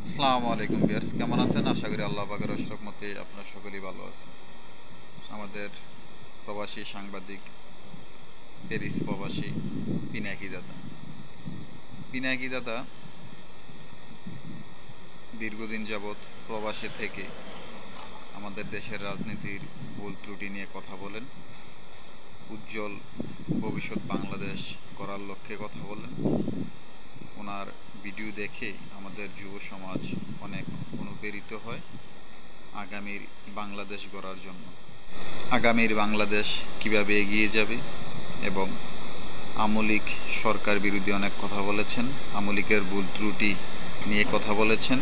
আসসালামু আলাইকুম ভিউয়ার্স, কেমন আছেন? আশা করি আল্লাহ পাকের অশেষ রহমতে আপনারা সকলেই ভালো আছেন। আমাদের প্রবাসী সাংবাদিক, প্যারিস প্রবাসী পিনাকি দাদা দীর্ঘদিন যাবৎ প্রবাসে থেকে আমাদের দেশের রাজনীতির ভুল ত্রুটি নিয়ে কথা বলেন, উজ্জ্বল ভবিষ্যৎ বাংলাদেশ গড়ার লক্ষ্যে কথা বলেন। ওনার ভিডিও দেখে আমাদের যুব সমাজ অনেক অনুপ্রেরিত হয় আগামীর বাংলাদেশ গড়ার জন্য। আগামীর বাংলাদেশ কিভাবে এগিয়ে যাবে এবং আমলিক সরকার বিরোধী অনেক কথা বলেছেন, আমলিকের ভুল ত্রুটি নিয়ে কথা বলেছেন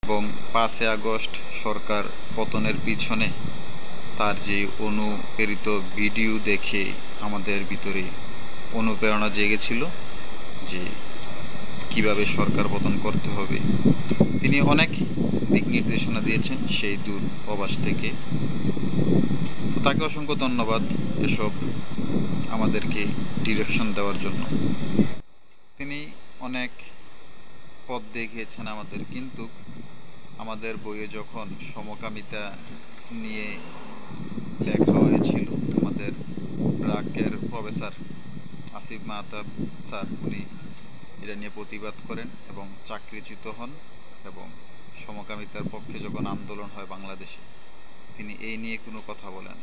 এবং 5 আগস্ট সরকার পতনের পিছনে তার যে অনুপ্রেরিত ভিডিও দেখে আমাদের ভিতরে অনুপ্রেরণা জেগেছিল যে কিভাবে সরকার পতন করতে হবে। তিনি অনেক দিক নির্দেশনা দিয়েছেন সেই দূর প্রবাস থেকে। তাকে অসংখ্য ধন্যবাদ এসব আমাদেরকে ডিরেকশন দেওয়ার জন্য। তিনি অনেক পথ দেখিয়েছেন আমাদের, কিন্তু আমাদের বইয়ে যখন সমকামিতা নিয়ে লেখা হয়েছিল, আমাদের ব্র্যাকের প্রফেসর আসিফ মাহতাব স্যার উনি এটা নিয়ে প্রতিবাদ করেন এবং চাকরিচ্যুত হন। এবং সমকামিতার পক্ষে যখন আন্দোলন হয় বাংলাদেশে, তিনি এই নিয়ে কোনো কথা বলেন।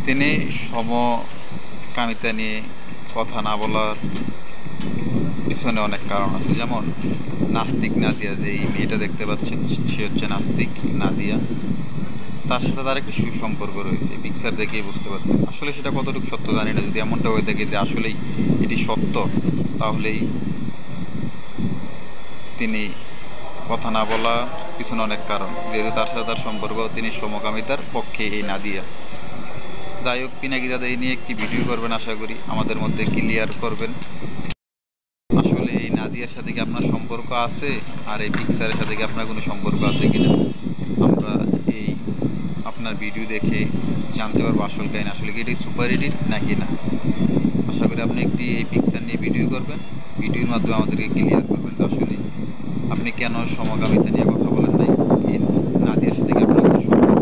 তিনি সমকামিতা নিয়ে কথা না বলার পিছনে অনেক কারণ আছে, যেমন নাস্তিক নাদিয়া, যে এই মেয়েটা দেখতে পাচ্ছেন সে হচ্ছে নাস্তিক নাদিয়া, তার সাথে তার একটি সুসম্পর্ক রয়েছে। পিকচার দেখেই বুঝতে পারছেন। আসলে সেটা কতটুকু সত্য জানি না, যদি এমনটা হয়ে থাকে যে আসলেই এটি সত্য, তাহলেই তিনি কথা না বলা পিছনে অনেক কারণ, যেহেতু তার সাথে তার সম্পর্ক, তিনি সমকামিতার পক্ষে এই নাদিয়া। যাই হোক, পিনাকি দাদা এই নিয়ে একটি ভিডিও করবেন, আশা করি আমাদের মধ্যে ক্লিয়ার করবেন আসলে এই নাদিয়ার সাথে কি আপনার সম্পর্ক আছে আর এই পিকচারের সাথে কি আপনার কোনো সম্পর্ক আছে কিনা। আমরা এই আপনার ভিডিও দেখে জানতে পারবো আসল কাহিনী, আসলে কি এটি সুপার এডিট নাকি না। আশা করি আপনি একটি এই পিকচার নিয়ে ভিডিও করবেন, ভিডিওর মাধ্যমে আমাদেরকে ক্লিয়ার করবেন আসলে আপনি কেন সমকামিতা নিয়ে কথা বলেন নাই, এই নাদিয়ার সাথে কি আপনার কোনো সম্পর্ক